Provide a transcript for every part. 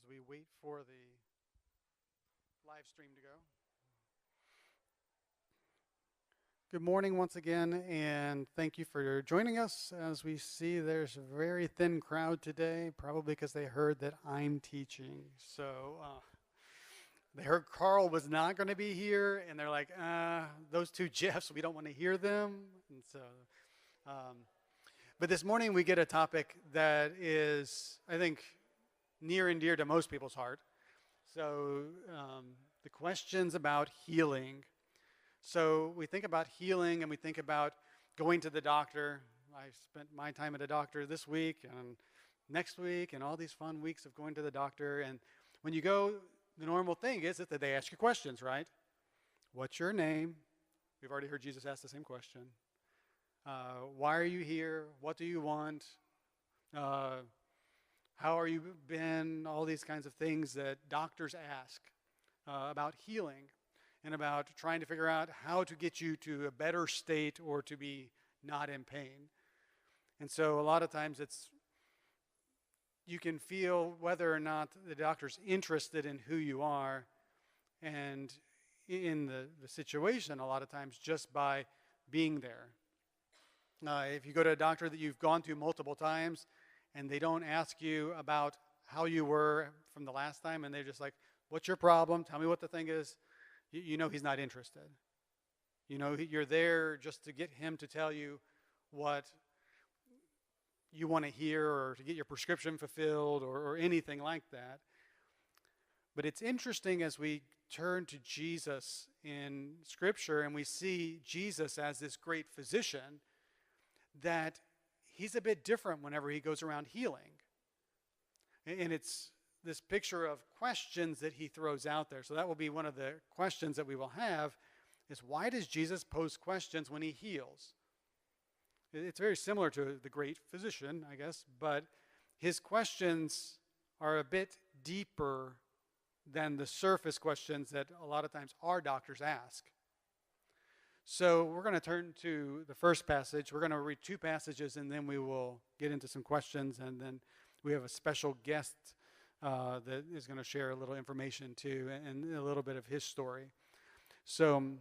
as we wait for the live stream to go. Good morning once again, and thank you for joining us. As we see, there's a very thin crowd today, probably because they heard that I'm teaching. So they heard Karl was not going to be here, and they're like, those two Jeffs, we don't want to hear them. And so, but this morning we get a topic that is, I think, near and dear to most people's heart. So the questions about healing. So we think about healing and we think about going to the doctor. I spent my time at a doctor this week and next week and all these fun weeks of going to the doctor. And when you go, the normal thing is that they ask you questions, right? What's your name? We've already heard Jesus ask the same question. Why are you here? What do you want? How are you been? All these kinds of things that doctors ask about healing and about trying to figure out how to get you to a better state or to be not in pain. And so a lot of times you can feel whether or not the doctor's interested in who you are and in the situation a lot of times just by being there. If you go to a doctor that you've gone to multiple times and they don't ask you about how you were from the last time and they're just like, what's your problem? Tell me what the thing is. You know he's not interested. You know you're there just to get him to tell you what you want to hear or to get your prescription fulfilled or anything like that. But it's interesting as we turn to Jesus in Scripture and we see Jesus as this great physician that he's a bit different whenever he goes around healing. And it's this picture of questions that he throws out there. So that will be one of the questions that we will have is why does Jesus pose questions when he heals? It's very similar to the great physician, I guess, but his questions are a bit deeper than the surface questions that a lot of times our doctors ask. So we're going to turn to the first passage. We're going to read two passages and then we will get into some questions, and then we have a special guest that is going to share a little information too and a little bit of his story. So I'm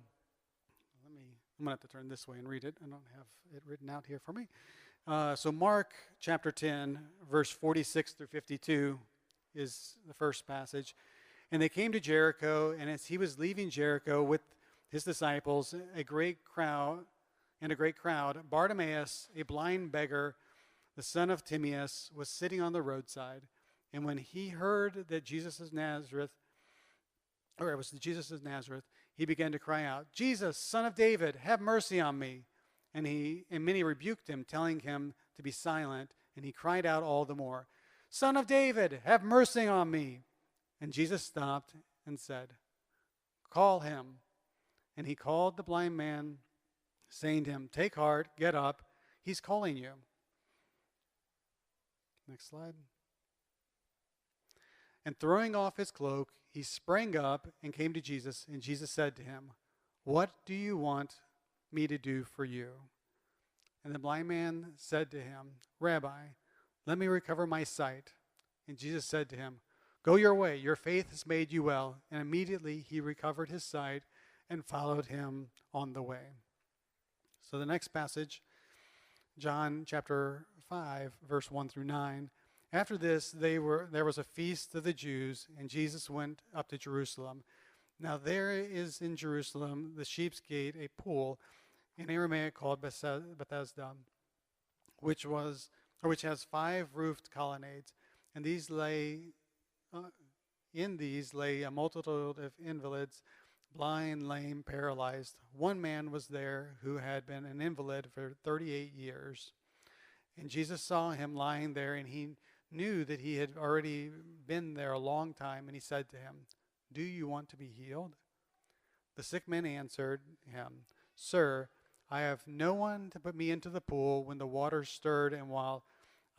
going to have to turn this way and read it. I don't have it written out here for me. So Mark chapter 10, verse 46 through 52 is the first passage. And they came to Jericho, and as he was leaving Jericho with his disciples, a great crowd, Bartimaeus, a blind beggar, the son of Timaeus, was sitting on the roadside. And when he heard that Jesus of Nazareth, he began to cry out, Jesus, son of David, have mercy on me. And many rebuked him, telling him to be silent. And he cried out all the more, Son of David, have mercy on me. And Jesus stopped and said, Call him. And he called the blind man, saying to him, Take heart, get up, he's calling you. Next slide. And throwing off his cloak, he sprang up and came to Jesus. And Jesus said to him, What do you want me to do for you? And the blind man said to him, Rabbi, let me recover my sight. And Jesus said to him, Go your way, your faith has made you well. And immediately he recovered his sight and followed him on the way. So the next passage, John chapter 5, verse 1 through 9. After this, there was a feast of the Jews, and Jesus went up to Jerusalem. Now there is in Jerusalem the sheep's gate, a pool, in Aramaic called Bethesda, which has 5 roofed colonnades, and in these lay a multitude of invalids, blind, lame, paralyzed. One man was there who had been an invalid for 38 years. And Jesus saw him lying there, and he knew that he had already been there a long time, and he said to him, Do you want to be healed? The sick man answered him, Sir, I have no one to put me into the pool when the water stirred and while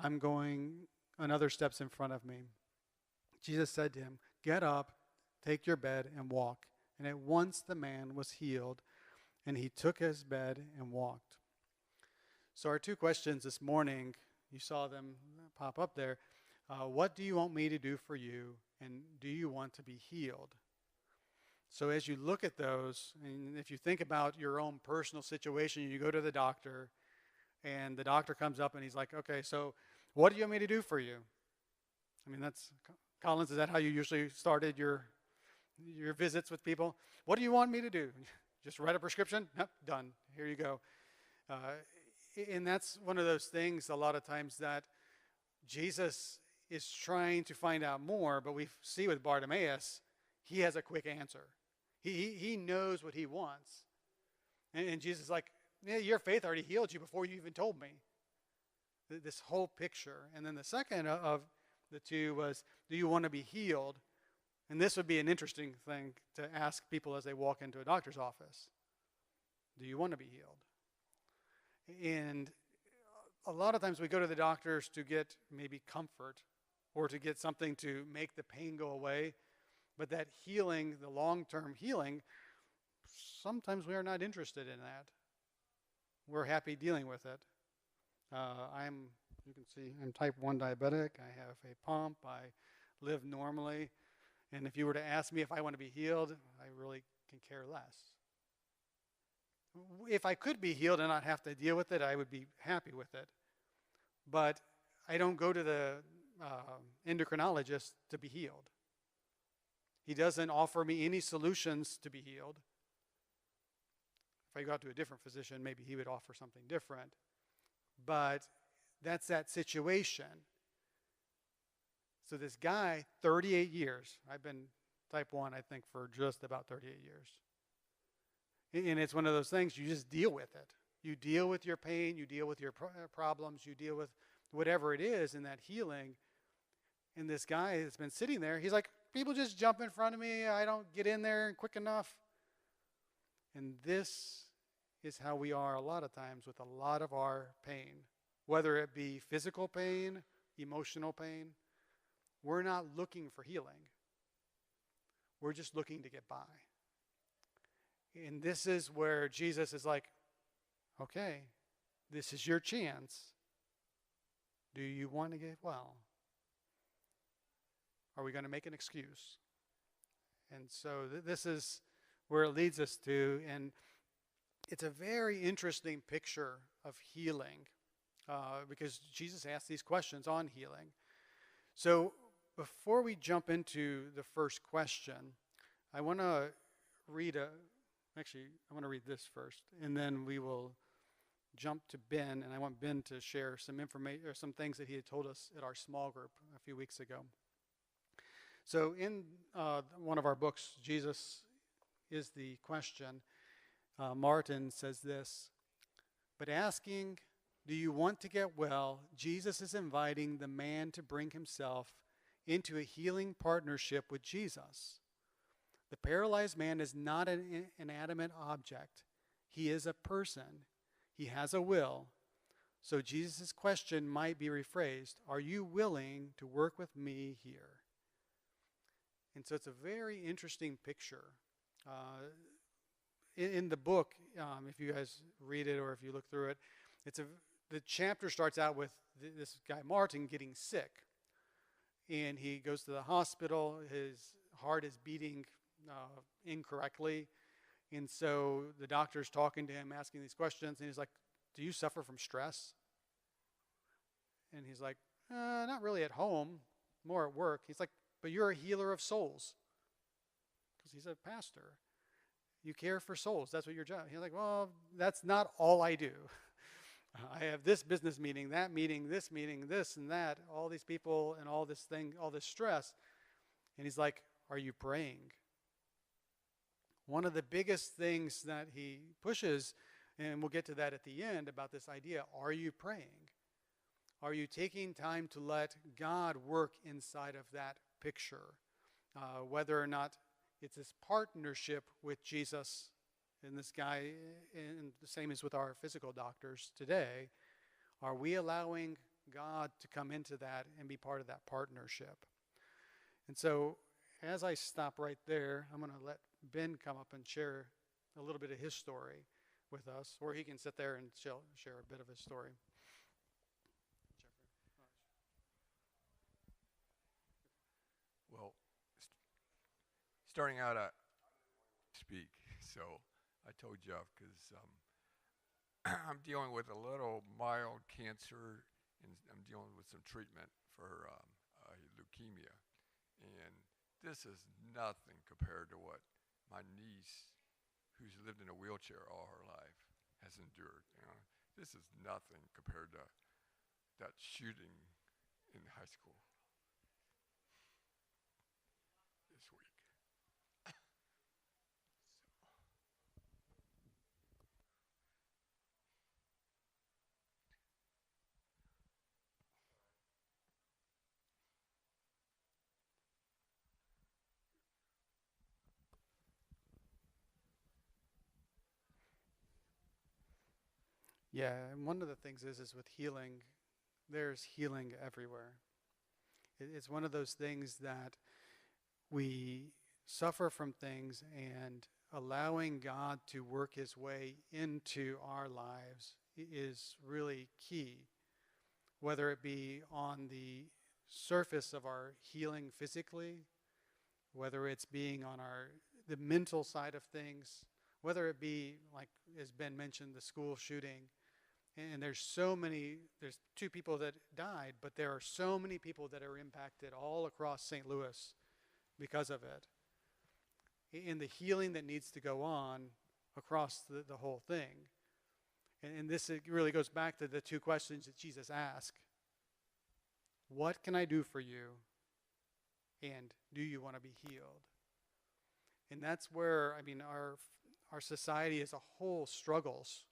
I'm going another steps in front of me. Jesus said to him, Get up, take your bed, and walk. And at once the man was healed, and he took his bed and walked. So our two questions this morning, you saw them pop up there. What do you want me to do for you, and do you want to be healed? So as you look at those, and if you think about your own personal situation, you go to the doctor, and the doctor comes up and he's like, okay, so what do you want me to do for you? I mean, that's, Collins, is that how you usually started your visits with people? What do you want me to do? Just write a prescription? Nope, done. Here you go. And that's one of those things a lot of times that Jesus is trying to find out more, but we see with Bartimaeus, he has a quick answer. He knows what he wants. And Jesus is like, yeah, your faith already healed you before you even told me. This whole picture. And then the second of the two was, do you want to be healed? And this would be an interesting thing to ask people as they walk into a doctor's office. Do you want to be healed? And a lot of times we go to the doctors to get maybe comfort or to get something to make the pain go away. But that healing, the long-term healing, sometimes we are not interested in that. We're happy dealing with it. You can see, I'm type 1 diabetic. I have a pump. I live normally. And if you were to ask me if I want to be healed, I really can care less. If I could be healed and not have to deal with it, I would be happy with it. But I don't go to the endocrinologist to be healed. He doesn't offer me any solutions to be healed. If I go out to a different physician, maybe he would offer something different. But that's that situation. So this guy, 38 years. I've been type 1, I think, for just about 38 years. And it's one of those things, you just deal with it. You deal with your pain, you deal with your problems, you deal with whatever it is in that healing. And this guy that's been sitting there, he's like, people just jump in front of me. I don't get in there quick enough. And this is how we are a lot of times with a lot of our pain, whether it be physical pain, emotional pain. We're not looking for healing. We're just looking to get by. And this is where Jesus is like, okay, this is your chance. Do you want to get well? Are we going to make an excuse? And so this is where it leads us to, and it's a very interesting picture of healing because Jesus asked these questions on healing. So before we jump into the first question, I want to read I want to read this first, and then we will jump to Ben, and I want Ben to share some information or some things that he had told us at our small group a few weeks ago. So in one of our books, Jesus is the Question, Martin says this, but asking, do you want to get well, Jesus is inviting the man to bring himself into a healing partnership with Jesus. The paralyzed man is not an inanimate object. He is a person. He has a will. So Jesus' question might be rephrased, are you willing to work with me here? And so it's a very interesting picture. In the book, if you guys read it or if you look through it, the chapter starts out with this guy Martin getting sick. And he goes to the hospital. His heart is beating incorrectly. And so the doctor's talking to him, asking these questions. And he's like, do you suffer from stress? And he's like, not really at home, more at work. He's like, but you're a healer of souls. Because he's a pastor. You care for souls. That's what your job. He's like, well, that's not all I do. I have this business meeting, that meeting, this and that, all these people and all this thing, all this stress. And he's like, are you praying? One of the biggest things that he pushes, and we'll get to that at the end, about this idea, are you praying? Are you taking time to let God work inside of that picture? Whether or not it's this partnership with Jesus and this guy, and the same as with our physical doctors today, are we allowing God to come into that and be part of that partnership? And so as I stop right there, I'm going to let Ben come up and share a little bit of his story with us, or he can sit there and share a bit of his story. Starting out, I speak. So I told Jeff because I'm dealing with a little mild cancer, and I'm dealing with some treatment for leukemia. And this is nothing compared to what my niece, who's lived in a wheelchair all her life, has endured. This is nothing compared to that shooting in high school this week. Yeah, and one of the things is with healing, there's healing everywhere. It's one of those things that we suffer from things, and allowing God to work his way into our lives is really key, whether it be on the surface of our healing physically, whether it's being on the mental side of things, whether it be, like as Ben mentioned, the school shooting. And there's two people that died, but there are so many people that are impacted all across St. Louis because of it. In the healing that needs to go on across the whole thing. And this really goes back to the two questions that Jesus asked. What can I do for you? And do you want to be healed? And that's where, our society as a whole struggles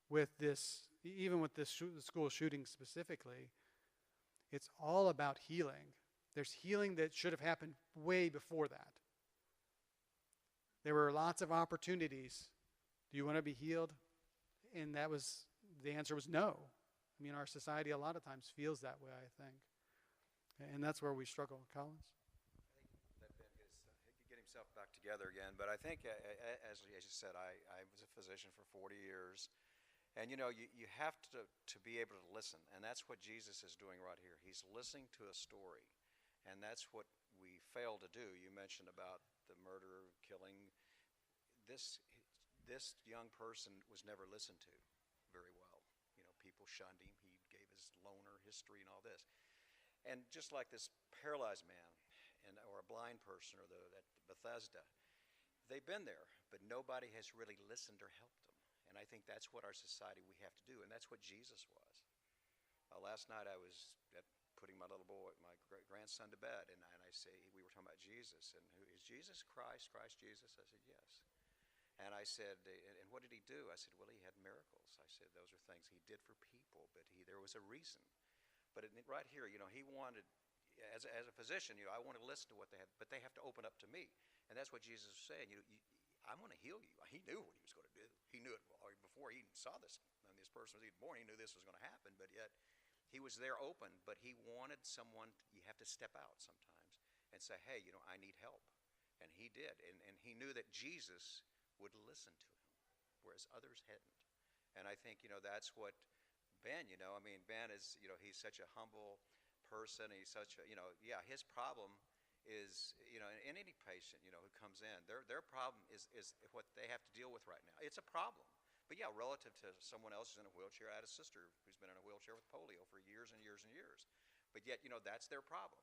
with this, even with this school shooting specifically. It's all about healing. There's healing that should have happened way before that. There were lots of opportunities. Do you want to be healed? And the answer was no. Our society a lot of times feels that way, I think. And that's where we struggle. Collins? I think that Ben he could get himself back together again. But I think, as you said, I was a physician for 40 years. And you have to be able to listen. And that's what Jesus is doing right here. He's listening to a story. And that's what we fail to do. You mentioned about the murder, killing. This young person was never listened to very well. People shunned him. He gave his loner history and all this. And just like this paralyzed man or a blind person or at Bethesda, they've been there, but nobody has really listened or helped them. And I think that's what our society we have to do, and that's what Jesus was. Last night I was putting my little boy, my grandson to bed, and we were talking about Jesus, and who is Jesus Christ, Christ Jesus? I said, yes. And I said, and what did he do? I said, well, he had miracles. I said, those are things he did for people, but there was a reason. But right here, he wanted, as a physician, I want to listen to what they have, but they have to open up to me. And that's what Jesus was saying. I'm going to heal you. He knew what he was going to do. He knew it before he even saw this. This person was even born. He knew this was going to happen, but yet he was there open. But he wanted someone. You have to step out sometimes and say, hey, I need help. And he did. And he knew that Jesus would listen to him, whereas others hadn't. And I think, that's what Ben, Ben is, he's such a humble person. He's such a, his problem is, in any patient, who comes in, their problem is what they have to deal with right now. It's a problem. But relative to someone else who's in a wheelchair, I had a sister who's been in a wheelchair with polio for years and years and years. But yet, that's their problem.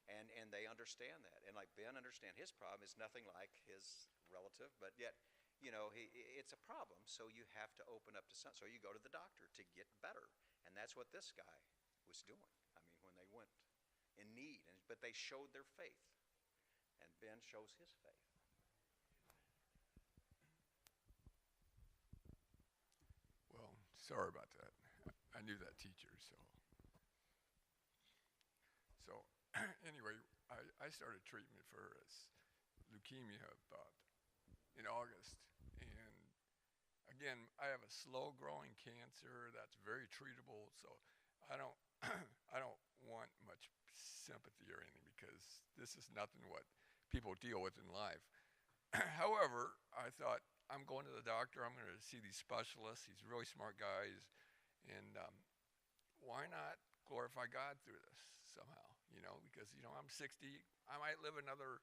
And they understand that. And like Ben understand his problem is nothing like his relative, but yet, it's a problem. So you have to open up to something. So you go to the doctor to get better. And that's what this guy was doing. When they went in need, but they showed their faith. And Ben shows his faith. Well, sorry about that. I knew that teacher, so anyway, I started treatment for leukemia about in August, and again, I have a slow-growing cancer that's very treatable. So I don't I don't want much sympathy or anything because this is nothing what people deal with in life. However, I thought I'm going to the doctor. I'm going to see these specialists. These really smart guys, and why not glorify God through this somehow? Because I'm 60. I might live another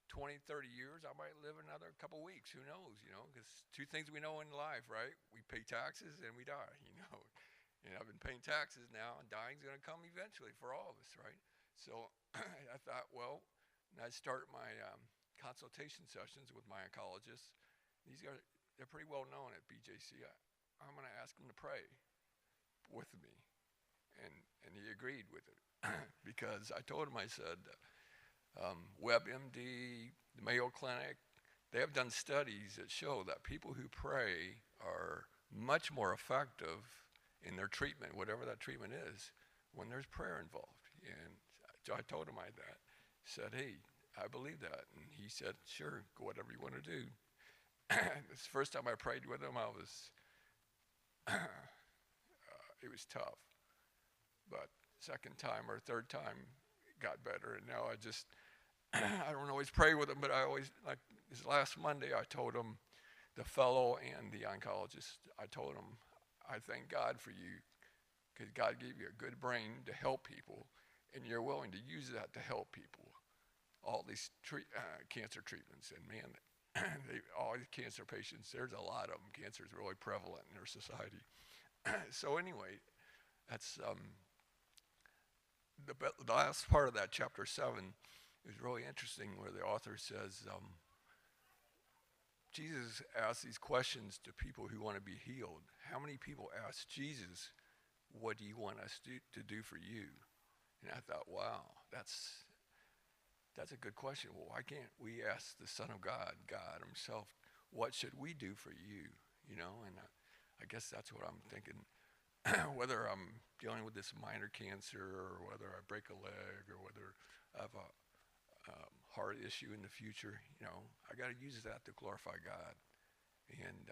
20, 30 years. I might live another couple weeks. Who knows, because two things we know in life, right? We pay taxes and we die. And I've been paying taxes now, and dying's going to come eventually for all of us, right? So I thought, well, and I start my consultation sessions with my oncologist. These guys, they're pretty well known at BJC. I'm going to ask them to pray with me. And he agreed with it because I told him, I said, WebMD, the Mayo Clinic, they have done studies that show that people who pray are much more effective in their treatment, whatever that treatment is, when there's prayer involved. And so I told him that. Said, hey, I believe that. And he said, sure, go whatever you want to do. This first time I prayed with him, it was tough. But second time or third time got better. And now I don't always pray with him, but I always, like this last Monday, I told him, the fellow and the oncologist, I told him, I thank God for you because God gave you a good brain to help people, and you're willing to use that to help people. All these cancer treatments, and man, all these cancer patients, there's a lot of them. Cancer is really prevalent in our society. So anyway, that's the last part of that chapter 7 is really interesting, where the author says, Jesus asks these questions to people who want to be healed. How many people ask Jesus, what do you want us to do for you? And I thought, wow, that's a good question. Well, why can't we ask the Son of God, God himself, what should we do for you? And I guess that's what I'm thinking. Whether I'm dealing with this minor cancer, or whether I break a leg, or whether I have a heart issue in the future, I got to use that to glorify God. And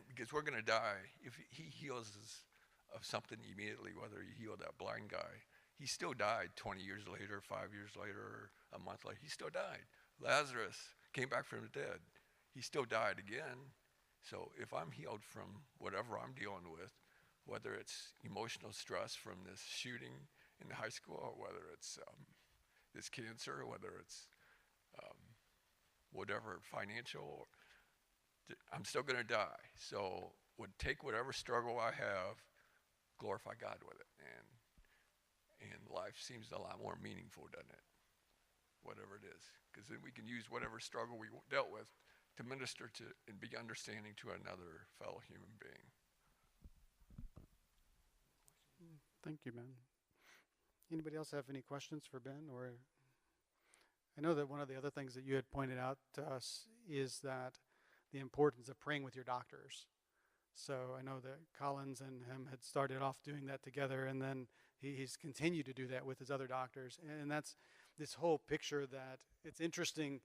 because we're going to die, if he heals us of something immediately, whether he healed that blind guy, he still died 20 years later, 5 years later, a month later. He still died. Lazarus came back from the dead. He still died again. So if I'm healed from whatever I'm dealing with, whether it's emotional stress from this shooting in the high school, or whether it's this cancer, or whether it's whatever financial, I'm still going to die. So would take whatever struggle I have, glorify God with it. And life seems a lot more meaningful, doesn't it? Whatever it is. Because then we can use whatever struggle we dealt with to minister to and be understanding to another fellow human being. Thank you, Ben. Anybody else have any questions for Ben? Or I know that one of the other things that you had pointed out to us is that the importance of praying with your doctors. So I know that Collins and him had started off doing that together, and then he's continued to do that with his other doctors. And that's this whole picture that it's interesting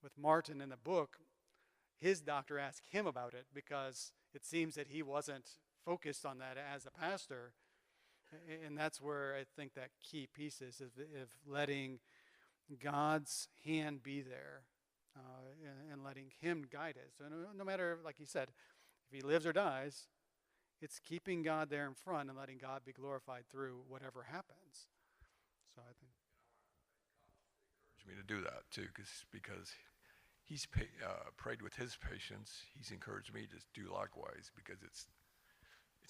with Martin in the book. His doctor asked him about it because it seems that he wasn't focused on that as a pastor. And that's where I think that key piece is of letting God's hand be there and letting him guide it. So no matter, like he said, if he lives or dies, it's keeping God there in front and letting God be glorified through whatever happens. So I think Encouraged me to do that too, because he's prayed with his patients. He's encouraged me to do likewise, because it's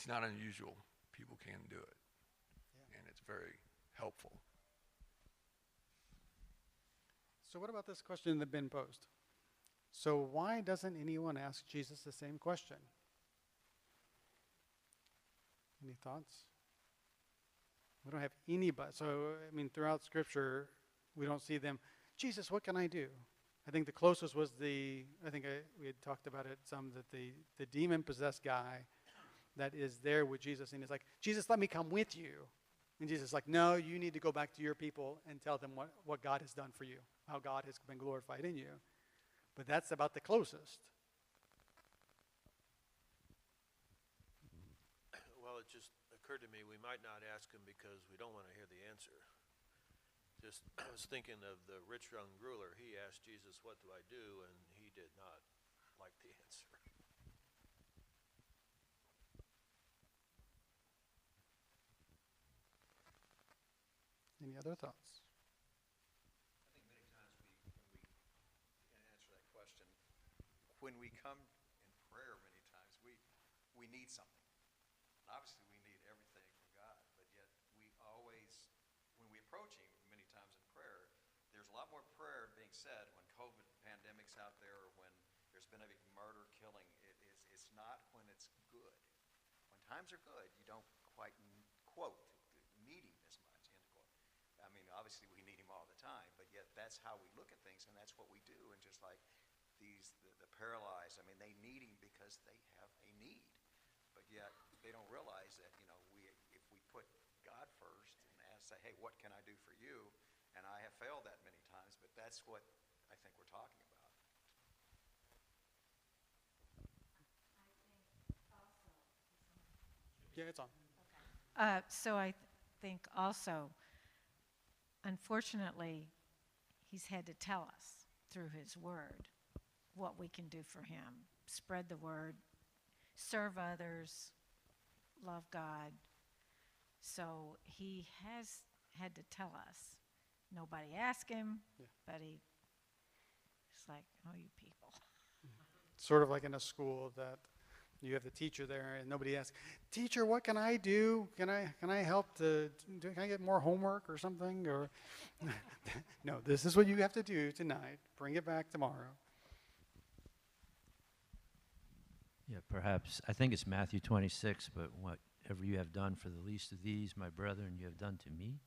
not unusual. People can do it, and it's very helpful. So what about this question that Ben posed? So why doesn't anyone ask Jesus the same question? Any thoughts? We don't have anybody. So, I mean, throughout Scripture, we don't see them, Jesus, what can I do? I think the closest was we had talked about it some, that the demon-possessed guy that is there with Jesus, and he's like, Jesus, let me come with you. And Jesus is like, no, you need to go back to your people and tell them what God has done for you, how God has been glorified in you. But that's about the closest. Well, it just occurred to me we might not ask him because we don't want to hear the answer. Just, I was thinking of the rich young ruler. He asked Jesus, what do I do? And he did not like the answer. Any other thoughts? when we come in prayer many times, we need something. And obviously we need everything from God, but yet we always, when we approach Him many times in prayer, there's a lot more prayer being said when COVID pandemic's out there or when there's been a big murder, killing. It's not when it's good. When times are good, you don't quite quote need Him as much, end quote. I mean, obviously we need Him all the time, but yet that's how we look at things, and that's what we do. And just like the paralyzed, I mean, they need Him because they have a need, but yet they don't realize that, if we put God first and say, hey, what can I do for you? And I have failed that many times, but that's what I think we're talking about. Yeah, it's on. So I think also, unfortunately, He's had to tell us through His Word what we can do for Him. Spread the word, serve others, love God. So He has had to tell us. Nobody asked Him, but He's like, oh, you people. Sort of like in a school that you have the teacher there and nobody asks, teacher, what can I do? Can I help can I get more homework or something? Or no, this is what you have to do tonight. Bring it back tomorrow. Yeah, perhaps. I think it's Matthew 26, but whatever you have done for the least of these, my brethren, you have done to me.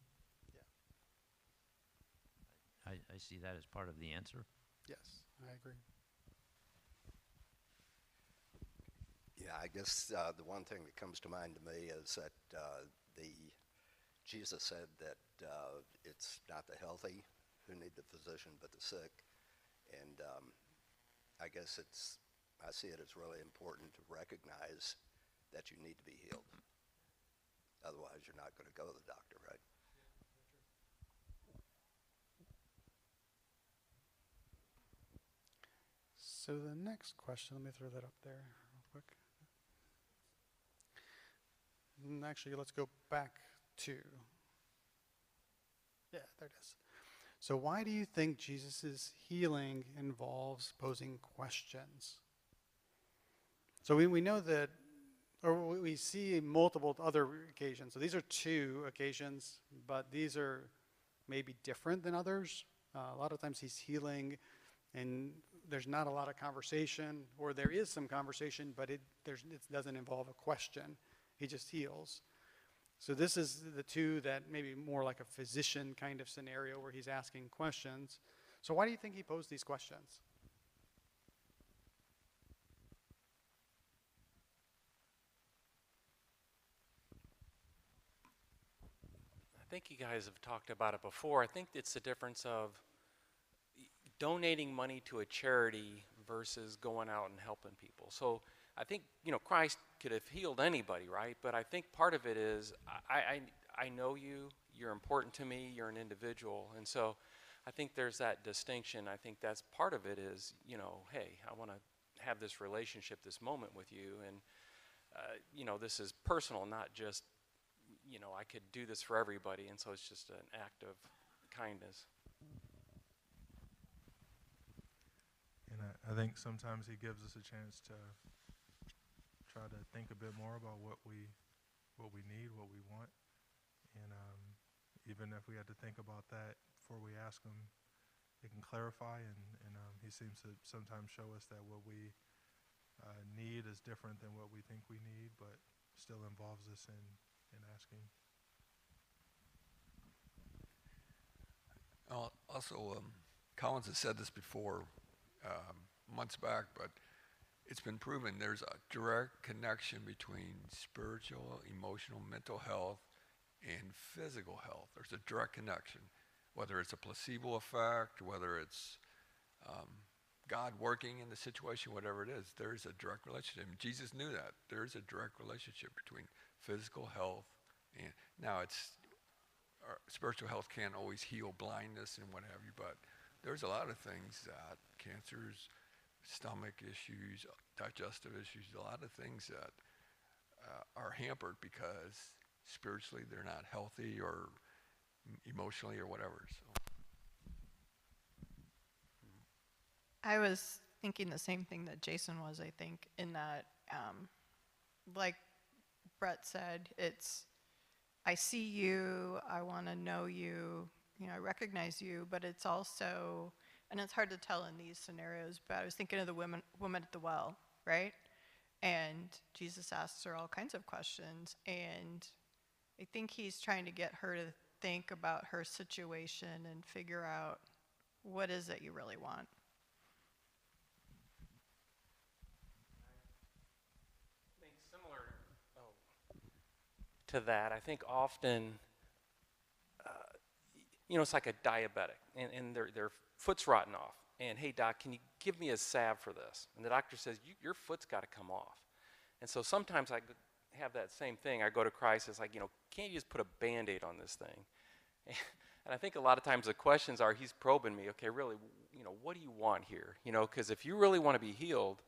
Yeah. I see that as part of the answer. Yes, I agree. Yeah, I guess the one thing that comes to mind to me is that Jesus said that it's not the healthy who need the physician, but the sick. And I guess I see it as really important to recognize that you need to be healed. Otherwise, you're not going to go to the doctor, right? So the next question, let me throw that up there real quick. And actually, let's go back to, yeah, there it is. So why do you think Jesus' healing involves posing questions? So we know that, or we see multiple other occasions. So these are 2 occasions, but these are maybe different than others. A lot of times he's healing and there's not a lot of conversation, or there is some conversation, but it doesn't involve a question. He just heals. So this is the 2 that maybe more like a physician kind of scenario where he's asking questions. So why do you think he posed these questions? I think you guys have talked about it before. I think it's the difference of donating money to a charity versus going out and helping people. So I think, Christ could have healed anybody, right? But I think part of it is I know you, you're important to me, you're an individual. And so I think there's that distinction. I think that's part of it is, hey, I want to have this relationship, this moment with you. And, this is personal, not just, I could do this for everybody. And so it's just an act of kindness. And I think sometimes He gives us a chance to try to think a bit more about what we need, what we want. And even if we had to think about that before we ask Him, it can clarify, and He seems to sometimes show us that what we need is different than what we think we need, but still involves us in asking. Also, Collins has said this before months back, but it's been proven there's a direct connection between spiritual, emotional, mental health, and physical health. There's a direct connection, whether it's a placebo effect, whether it's God working in the situation, whatever it is, there's a direct relationship. And Jesus knew that. There's a direct relationship between physical health and, now spiritual health can't always heal blindness and what have you, but there's a lot of things that cancers, stomach issues, digestive issues, a lot of things that are hampered because spiritually they're not healthy or emotionally or whatever. So I was thinking the same thing that Jason was, I think, in that, like Brett said, it's, I see you, I want to know you, I recognize you, but it's also, and it's hard to tell in these scenarios, but I was thinking of the woman at the well, right? And Jesus asks her all kinds of questions, and I think he's trying to get her to think about her situation and figure out, what is it you really want? I think similar to that, I think often, it's like a diabetic, and their foot's rotten off. And, hey, doc, can you give me a salve for this? And the doctor says, your foot's got to come off. And so sometimes I have that same thing. I go to Christ, it's like, can't you just put a Band-Aid on this thing? And I think a lot of times the questions are, he's probing me, okay, really, what do you want here? Because if you really want to be healed,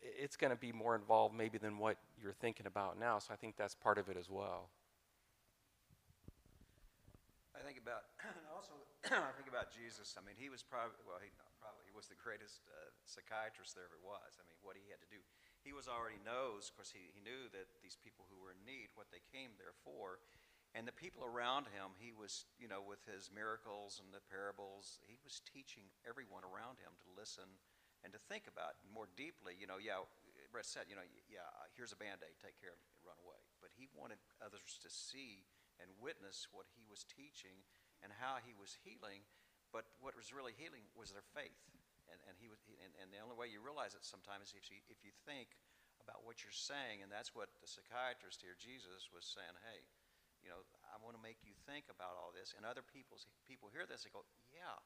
it's going to be more involved maybe than what you're thinking about now. So I think that's part of it as well. I think about I think about Jesus. I mean, he was probably he was the greatest psychiatrist there ever was. I mean, what he had to do, he already knows. Of course, he knew that these people who were in need, what they came there for, and the people around him. He was, with his miracles and the parables, he was teaching everyone around him to listen and to think about more deeply. Brett said, here's a Band-Aid, take care of it, run away. But he wanted others to see and witness what he was teaching and how he was healing. But what was really healing was their faith. And the only way you realize it sometimes is if you think about what you're saying, and that's what the psychiatrist here, Jesus, was saying, hey, I want to make you think about all this. And other people hear this, they go, yeah,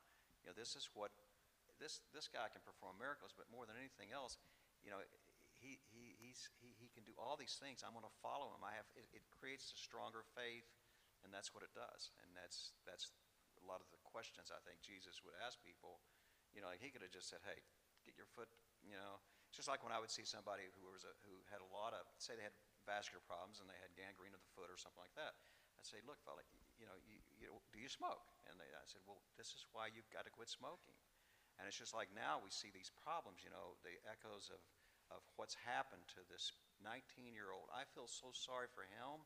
this is what, this guy can perform miracles, but more than anything else, he can do all these things. I'm going to follow him. It creates a stronger faith, and that's what it does. And that's a lot of the questions I think Jesus would ask people. He could have just said, hey, get your foot, It's just like when I would see somebody who had a lot of, say they had vascular problems and they had gangrene of the foot or something like that. I'd say, look, fella, do you smoke? And I said, well, this is why you've got to quit smoking. And it's just like now we see these problems, the echoes of what's happened to this 19-year-old. I feel so sorry for him,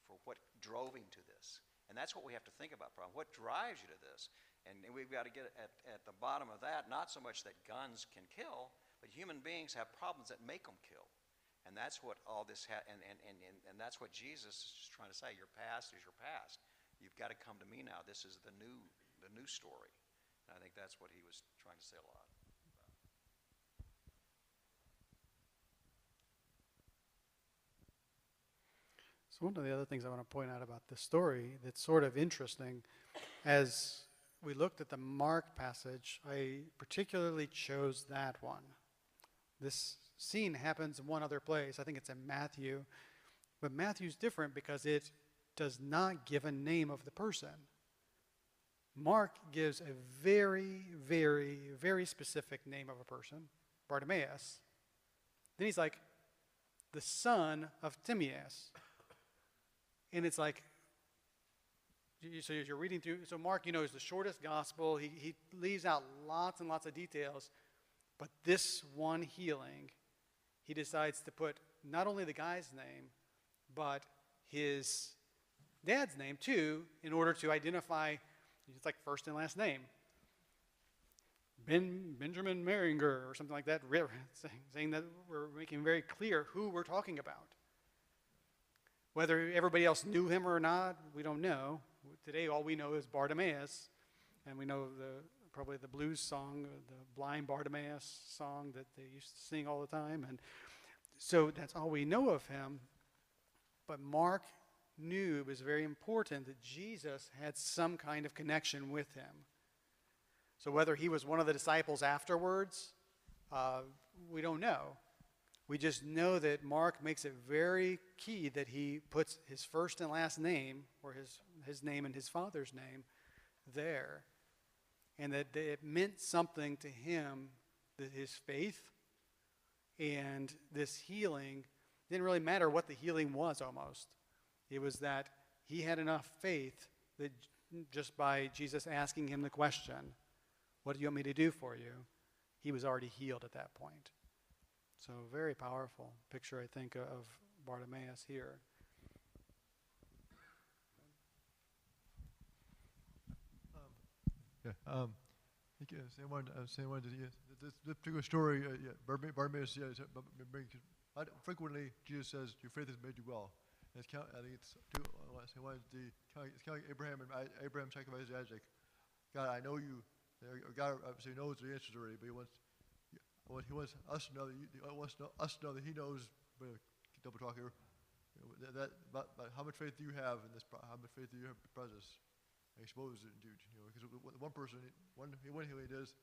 for what drove him to this. And that's what we have to think about, problem. What drives you to this? And we've got to get at the bottom of that, not so much that guns can kill, but human beings have problems that make them kill. And that's what all this, and that's what Jesus is trying to say. Your past is your past. You've got to come to me now. This is the new story. And I think that's what he was trying to say a lot. So one of the other things I want to point out about this story that's sort of interesting, as we looked at the Mark passage, I particularly chose that one. This scene happens in one other place. I think it's in Matthew. But Matthew's different because it does not give a name of the person. Mark gives a very, very, very specific name of a person, Bartimaeus. Then he's like, the son of Timaeus. And it's like, so as you're reading through, so Mark, is the shortest gospel. He leaves out lots and lots of details. But this one healing, he decides to put not only the guy's name, but his dad's name too, in order to identify, it's like first and last name. Benjamin Meringer or something like that, saying that we're making very clear who we're talking about. Whether everybody else knew him or not, we don't know. Today, all we know is Bartimaeus, and we know probably the blues song, the Blind Bartimaeus song that they used to sing all the time, and so that's all we know of him. But Mark knew it was very important that Jesus had some kind of connection with him. So whether he was one of the disciples afterwards, we don't know. We just know that Mark makes it very key that he puts his first and last name, or his name and his father's name, there. And that it meant something to him, that his faith and this healing didn't really matter what the healing was almost. It was that he had enough faith that just by Jesus asking him the question, what do you want me to do for you? He was already healed at that point. So very powerful picture, I think, of Bartimaeus here. Same one. This particular story, Bartimaeus. Frequently, Jesus says, "Your faith has made you well." And I think it's two. It's kind of like Abraham and Abraham sacrificed Isaac. God, I know you. God obviously knows the answers already, but he wants us to know that He knows. Double talk here. But how much faith do you have in this? How much faith do you have in the presence? Expose it, dude. Because one person, one healing does.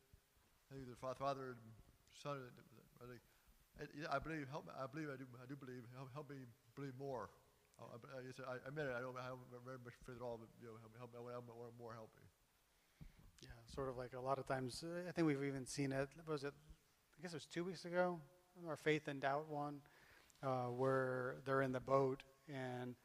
I think the Father and Son. I believe. I do believe. Help me believe more. I admit it. I don't have very much faith at all, but help me. I want more help me. Yeah, sort of like a lot of times. I think we've even seen it. Was it? I guess it was 2 weeks ago. Our faith and doubt one, where they're in the boat and